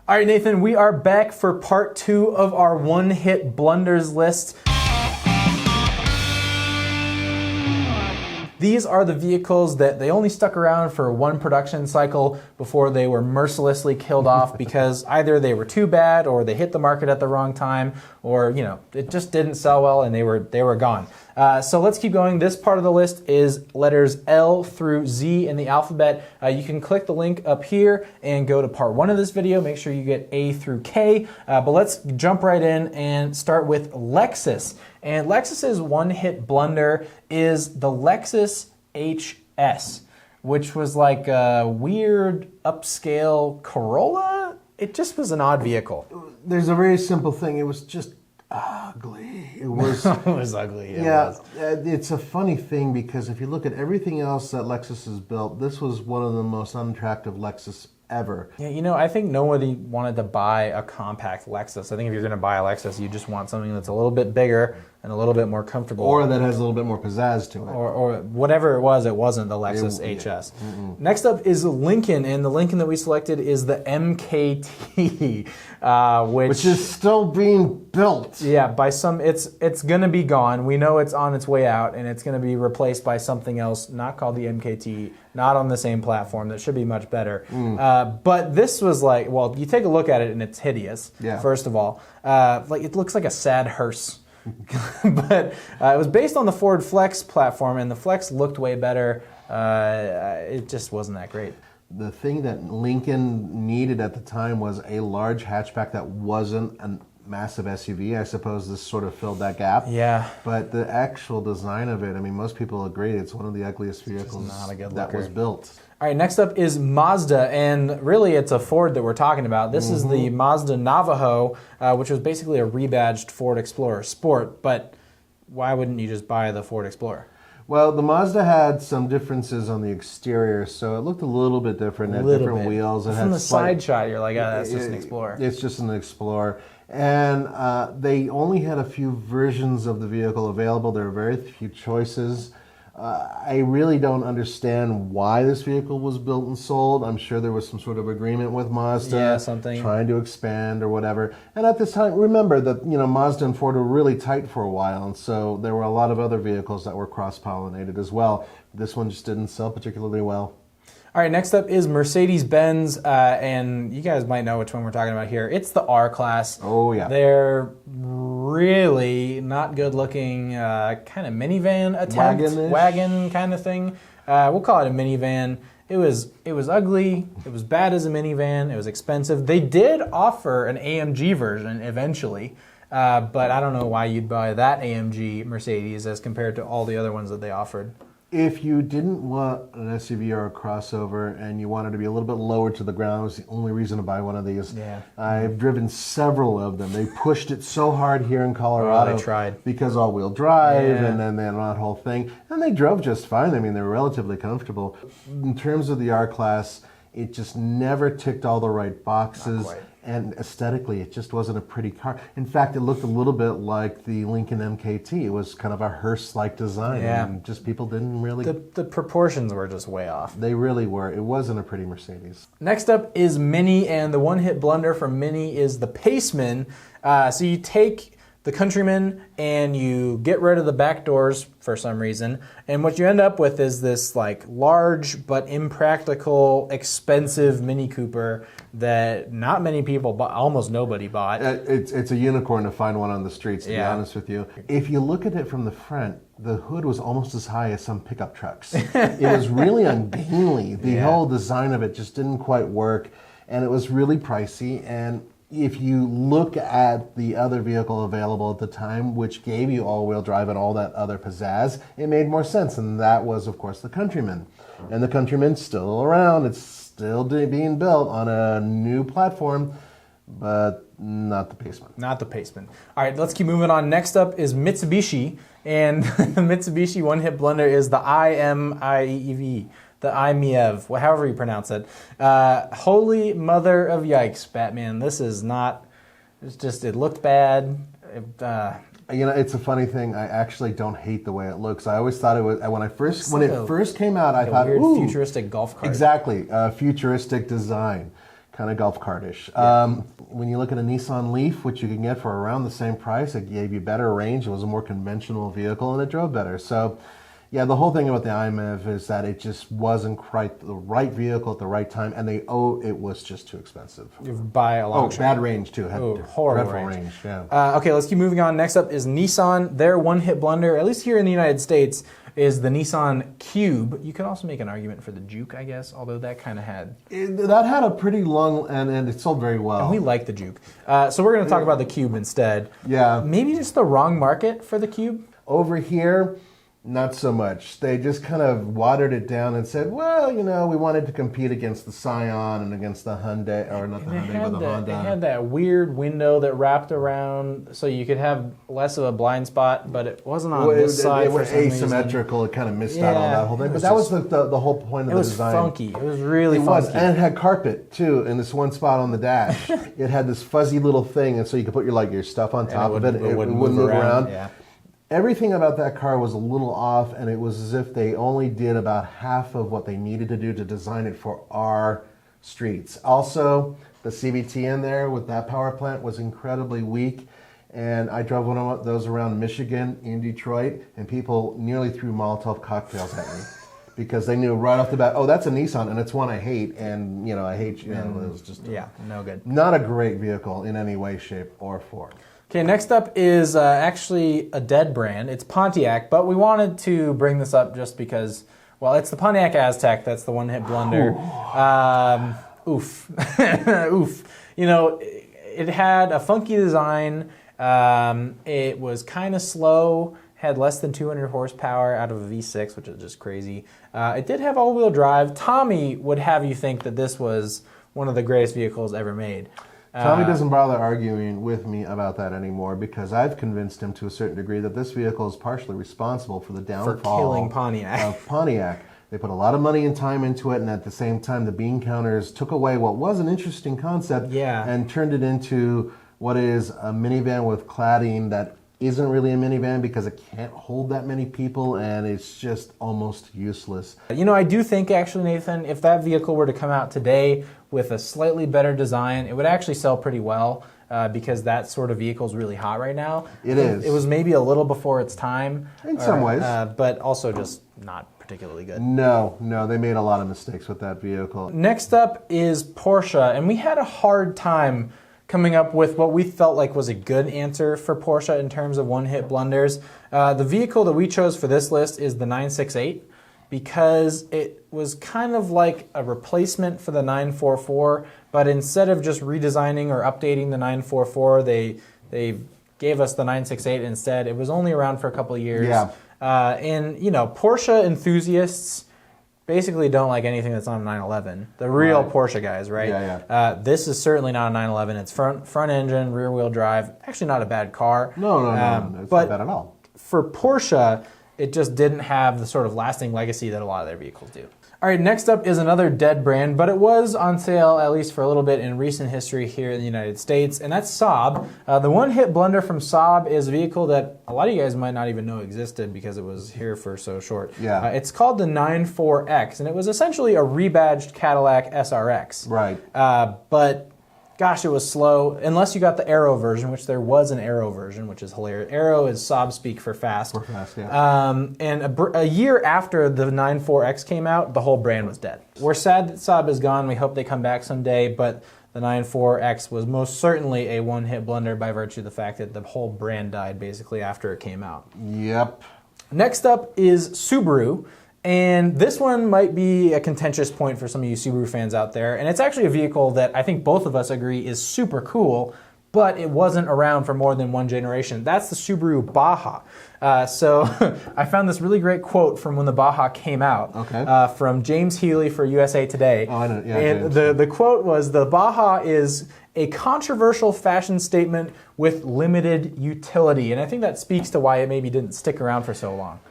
All right, Nathan, we are back for part 2 of our one-hit blunders list. These are the vehicles that they only stuck around for one production cycle before they were mercilessly killed off because either they were too bad or they hit the market at the wrong time or, you know, it just didn't sell well and they were gone. So let's keep going. This part of the list is letters L through Z in the alphabet. You can click the link up here and go to part 1 of this video. Make sure you get A through K. But let's jump right in and start with Lexus. And Lexus's one-hit blunder is the Lexus HS, which was like a weird upscale Corolla. It just was an odd vehicle. There's a very simple thing. It was just ugly. It was. It was ugly. It's a funny thing because if you look at everything else that Lexus has built, this was one of the most unattractive Lexus ever. Yeah, you know, I think nobody wanted to buy a compact Lexus. I think if you're going to buy a Lexus, you just want something that's a little bit bigger and a little bit more comfortable. Or that has a little bit more pizzazz to it. Or whatever it was, it wasn't the Lexus HS. Next up is Lincoln, and the Lincoln that we selected is the MKT, which is still being built. Yeah, by some, it's going to be gone. We know it's on its way out, and it's going to be replaced by something else, not called the MKT, not on the same platform, that should be much better. But this was like, well, you take a look at it, and it's hideous, first of all. Like it looks like a sad hearse. But it was based on the Ford Flex platform, and the Flex looked way better. It just wasn't that great. The thing that Lincoln needed at the time was a large hatchback that wasn't a massive SUV. I suppose this sort of filled that gap. Yeah. But the actual design of it, I mean, most people agree it's one of the ugliest vehicles that was built. All right, next up is Mazda, and really it's a Ford that we're talking about. This is the Mazda Navajo, which was basically a rebadged Ford Explorer Sport, but why wouldn't you just buy the Ford Explorer? Well, the Mazda had some differences on the exterior, so it looked a little bit different. It had different wheels. From the side shot, you're like, oh, that's just an Explorer. It's just an Explorer. And they only had a few versions of the vehicle available. There were very few choices. I really don't understand why this vehicle was built and sold. I'm sure there was some sort of agreement with Mazda, trying to expand or whatever. And at this time, remember that Mazda and Ford were really tight for a while, and so there were a lot of other vehicles that were cross-pollinated as well. This one just didn't sell particularly well. All right, next up is Mercedes-Benz, and you guys might know which one we're talking about here. It's the R-Class. Oh, yeah. They're really not good-looking kind of minivan attempt, wagon kind of thing. We'll call it a minivan. It was ugly. It was bad as a minivan. It was expensive. They did offer an AMG version eventually, but I don't know why you'd buy that AMG Mercedes as compared to all the other ones that they offered. If you didn't want an SUV or a crossover and you wanted to be a little bit lower to the ground, it was the only reason to buy one of these. Yeah. I've driven several of them. They pushed it so hard here in Colorado. Oh, they tried. Because all-wheel drive and then that whole thing. And they drove just fine. I mean, they were relatively comfortable. In terms of the R-Class, it just never ticked all the right boxes. And aesthetically, it just wasn't a pretty car. In fact, it looked a little bit like the Lincoln MKT. It was kind of a hearse-like design, and just people didn't really... The proportions were just way off. They really were. It wasn't a pretty Mercedes. Next up is Mini, and the one-hit blunder from Mini is the Paceman. So you take the Countryman and you get rid of the back doors for some reason, and what you end up with is this like large but impractical, expensive Mini Cooper that not many people bought, almost nobody bought. It's a unicorn to find one on the streets, to be honest with you. If you look at it from the front, the hood was almost as high as some pickup trucks. It was really ungainly. The whole design of it just didn't quite work, and it was really pricey. And if you look at the other vehicle available at the time, which gave you all-wheel drive and all that other pizzazz, it made more sense, and that was, of course, the Countryman. And the Countryman's still around. It's still being built on a new platform, but not the Paceman. Not the Paceman. All right, let's keep moving on. Next up is Mitsubishi, and the Mitsubishi one-hit blunder is the IMIEV. The IMIEV, however you pronounce it. Holy mother of yikes, Batman. This is not, it looked bad. It's a funny thing. I actually don't hate the way it looks. I always thought it was, when it first came out, I thought, weird futuristic golf cart. Exactly, futuristic design. kind of golf cartish. When you look at a Nissan Leaf, which you can get for around the same price, it gave you better range. It was a more conventional vehicle, and it drove better. So, yeah, the whole thing about the IMIEV is that it just wasn't quite the right vehicle at the right time, and it was just too expensive. By a long shot. Bad range too. Had horrible range. Yeah. Okay, let's keep moving on. Next up is Nissan. Their one-hit blunder, at least here in the United States, is the Nissan Cube. You could also make an argument for the Juke, I guess, although that kind of had... That had a pretty long, and it sold very well. And we like the Juke. So we're going to talk about the Cube instead. Yeah. Maybe just the wrong market for the Cube? Over here, not so much. They just kind of watered it down and said, well, you know, we wanted to compete against the Scion and against the Hyundai, or not the Hyundai, but the Honda. It had that weird window that wrapped around so you could have less of a blind spot, but it wasn't on this side. It was asymmetrical. Reason. It kind of missed out on that whole thing. But that was the whole point of the design. It was funky. It was really funky. And it had carpet, too, in this one spot on the dash. It had this fuzzy little thing, and so you could put your stuff on top of it. It wouldn't move around. Yeah. Everything about that car was a little off, and it was as if they only did about half of what they needed to do to design it for our streets. Also, the CVT in there with that power plant was incredibly weak, and I drove one of those around Michigan, in Detroit, and people nearly threw Molotov cocktails at me because they knew right off the bat, oh, that's a Nissan, and it's one I hate, and I hate you. It was just no good. Not a great vehicle in any way, shape, or form. Okay, next up is actually a dead brand. It's Pontiac, but we wanted to bring this up just because, well, it's the Pontiac Aztek. That's the one-hit blunder. Oof. Oof. It had a funky design. It was kind of slow, had less than 200 horsepower out of a V6, which is just crazy. It did have all-wheel drive. Tommy would have you think that this was one of the greatest vehicles ever made. Tommy doesn't bother arguing with me about that anymore because I've convinced him to a certain degree that this vehicle is partially responsible for the downfall killing Pontiac. Of Pontiac. They put a lot of money and time into it, and at the same time, the bean counters took away what was an interesting concept and turned it into what is a minivan with cladding that isn't really a minivan because it can't hold that many people, and it's just almost useless. I do think, actually, Nathan, if that vehicle were to come out today with a slightly better design, it would actually sell pretty well because that sort of vehicle is really hot right now. It is. It was maybe a little before its time. In some ways. But also just not particularly good. No, they made a lot of mistakes with that vehicle. Next up is Porsche, and we had a hard time coming up with what we felt like was a good answer for Porsche in terms of one-hit blunders. The vehicle that we chose for this list is the 968 because it was kind of like a replacement for the 944, but instead of just redesigning or updating the 944, they gave us the 968 instead. It was only around for a couple of years. Yeah. And Porsche enthusiasts basically don't like anything that's on a 911. The real Porsche guys, right? Yeah. This is certainly not a 911. It's front engine, rear wheel drive. Actually, not a bad car. No. It's not bad at all. For Porsche, it just didn't have the sort of lasting legacy that a lot of their vehicles do. All right, next up is another dead brand, but it was on sale at least for a little bit in recent history here in the United States, and that's Saab. The one-hit blunder from Saab is a vehicle that a lot of you guys might not even know existed because it was here for so short. Yeah. It's called the 94X, and it was essentially a rebadged Cadillac SRX. Right. But gosh, it was slow, unless you got the Aero version, which there was an Aero version, which is hilarious. Aero is Saab speak for fast. For fast, yeah. And a year after the 94X came out, the whole brand was dead. We're sad that Saab is gone. We hope they come back someday, but the 94X was most certainly a one-hit blunder by virtue of the fact that the whole brand died basically after it came out. Yep. Next up is Subaru. And this one might be a contentious point for some of you Subaru fans out there. And it's actually a vehicle that I think both of us agree is super cool, but it wasn't around for more than one generation. That's the Subaru Baja. So I found this really great quote from when the Baja came out from James Healy for USA Today. Oh, I know. Yeah, and the quote was, "The Baja is a controversial fashion statement with limited utility." And I think that speaks to why it maybe didn't stick around for so long.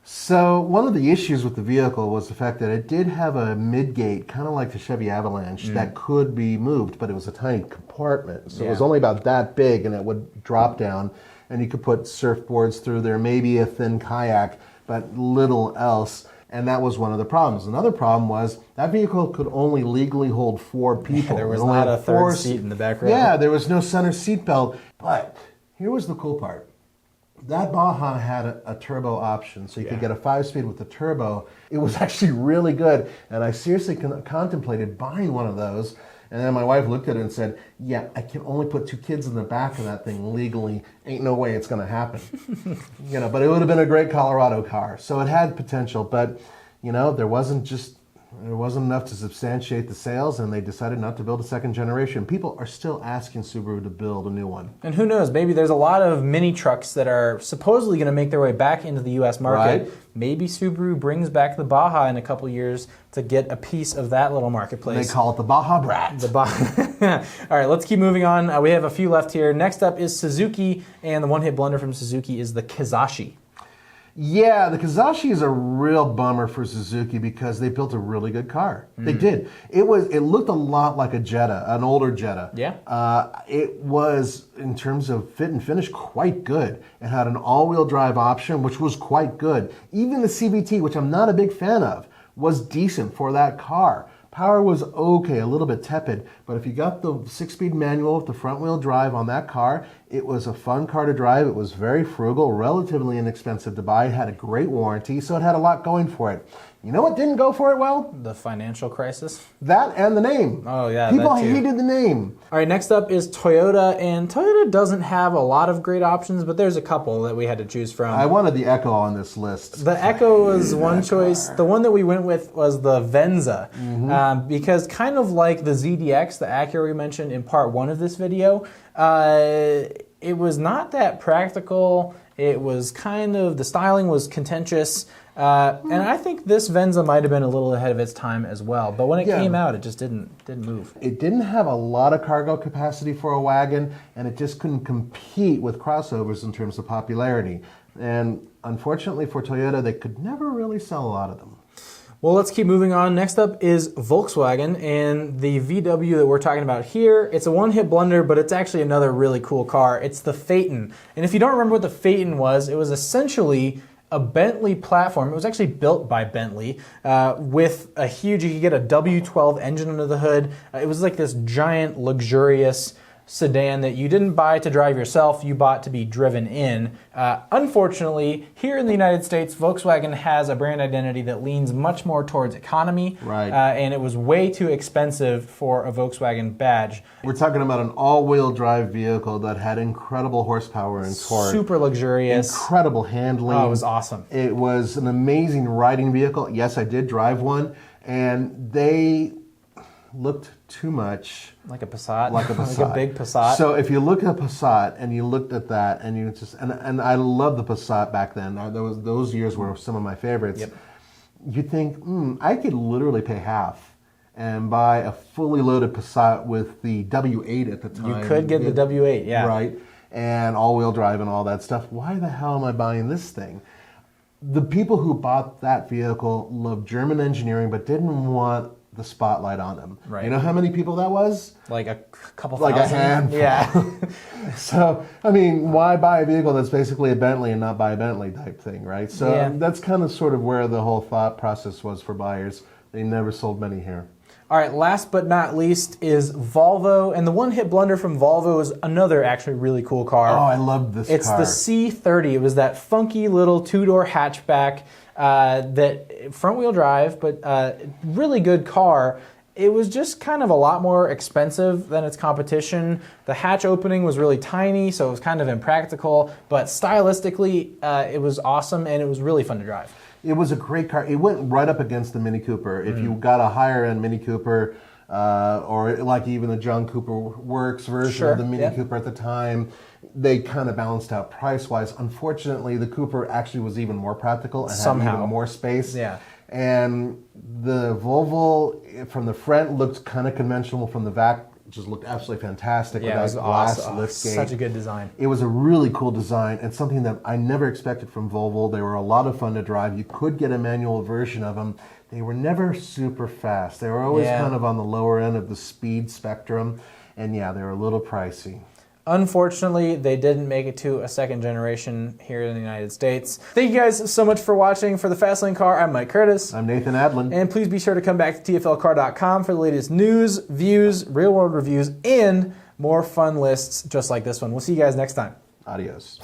So one of the issues with the vehicle was the fact that it did have a midgate, kind of like the Chevy Avalanche, that could be moved, but it was a tiny compartment. So it was only about that big, and it would drop down, and you could put surfboards through there, maybe a thin kayak, but little else. And that was one of the problems. Another problem was that vehicle could only legally hold 4 people. There was not a third seat in the back row. Yeah, there was no center seat belt. But here was the cool part. That Baja had a turbo option, so you could get a 5-speed with the turbo. It was actually really good, and I seriously contemplated buying one of those. And then my wife looked at it and said, yeah, I can only put 2 kids in the back of that thing legally. Ain't no way it's going to happen. But it would have been a great Colorado car. So it had potential, but, there wasn't enough to substantiate the sales, and they decided not to build a second generation. People are still asking Subaru to build a new one. And who knows, maybe there's a lot of mini trucks that are supposedly going to make their way back into the U.S. market. Right. Maybe Subaru brings back the Baja in a couple years to get a piece of that little marketplace. They call it the Baja Brat. The Baja. All right, let's keep moving on. We have a few left here. Next up is Suzuki, and the one-hit blunder from Suzuki is the Kizashi. Yeah, the Kizashi is a real bummer for Suzuki because they built a really good car. They did. It looked a lot like a Jetta, an older Jetta. Yeah. It was, in terms of fit and finish, quite good. It had an all-wheel drive option, which was quite good. Even the CVT, which I'm not a big fan of, was decent for that car. Power was okay, a little bit tepid, but if you got the 6-speed manual with the front-wheel drive on that car, it was a fun car to drive. It was very frugal, relatively inexpensive to buy. It had a great warranty, so it had a lot going for it. You know what didn't go for it well? The financial crisis. That and the name. Oh, yeah, people that too. hated the name. All right, next up is Toyota, and Toyota doesn't have a lot of great options, but there's a couple that we had to choose from. I wanted the Echo on this list. The Echo was one choice. The one that we went with was the Venza, because kind of like the ZDX, the Acura we mentioned in part 1 of this video, it was not that practical. It was the styling was contentious. And I think this Venza might have been a little ahead of its time as well. But when it came out, it just didn't move. It didn't have a lot of cargo capacity for a wagon, and it just couldn't compete with crossovers in terms of popularity. And unfortunately for Toyota, they could never really sell a lot of them. Well, let's keep moving on. Next up is Volkswagen, and the VW that we're talking about here, it's a one-hit blunder, but it's actually another really cool car. It's the Phaeton. And if you don't remember what the Phaeton was, it was essentially a Bentley platform. It was actually built by Bentley with a huge, you could get a W12 engine under the hood. It was like this giant, luxurious sedan that you didn't buy to drive yourself, you bought to be driven in. Unfortunately, here in the United States, Volkswagen has a brand identity that leans much more towards economy, and it was way too expensive for a Volkswagen badge. We're talking about an all-wheel drive vehicle that had incredible horsepower and torque. Super luxurious. Incredible handling. Oh, it was awesome. It was an amazing riding vehicle. Yes, I did drive one, and they looked too much like a Passat, like a big Passat. So if you look at Passat and you looked at that, and you just and I loved the Passat back then. Those years were some of my favorites. Yep. You think I could literally pay half and buy a fully loaded Passat with the W8 at the time. You could get the W8, yeah, right, and all-wheel drive and all that stuff. Why the hell am I buying this thing? The people who bought that vehicle loved German engineering, but didn't want the spotlight on them. Right. You know how many people that was? Like a couple like thousand? A handful. Yeah. So, I mean, why buy a vehicle that's basically a Bentley and not buy a Bentley type thing, right? So that's kind of sort of where the whole thought process was for buyers. They never sold many here. All right, last but not least is Volvo, and the one-hit blunder from Volvo is another actually really cool car. Oh, I love this car. It's the C30. It was that funky little two-door hatchback that front-wheel drive, but really good car. It was just kind of a lot more expensive than its competition. The hatch opening was really tiny, so it was kind of impractical, but stylistically, it was awesome, and it was really fun to drive. It was a great car. It went right up against the Mini Cooper. If you got a higher-end Mini Cooper, or like even the John Cooper Works version of the Mini Cooper at the time, they kind of balanced out price-wise. Unfortunately, the Cooper actually was even more practical and had even more space. Yeah. And the Volvo from the front looked kind of conventional. From the back, just looked absolutely fantastic with that glass liftgate. Such a good design. It was a really cool design and something that I never expected from Volvo. They were a lot of fun to drive. You could get a manual version of them. They were never super fast. They were always kind of on the lower end of the speed spectrum. And yeah, they were a little pricey. Unfortunately, they didn't make it to a second generation here in the United States. Thank you guys so much for watching. For the Fastlane Car, I'm Mike Curtis. I'm Nathan Adlin. And please be sure to come back to TFLcar.com for the latest news, views, real-world reviews, and more fun lists just like this one. We'll see you guys next time. Adios.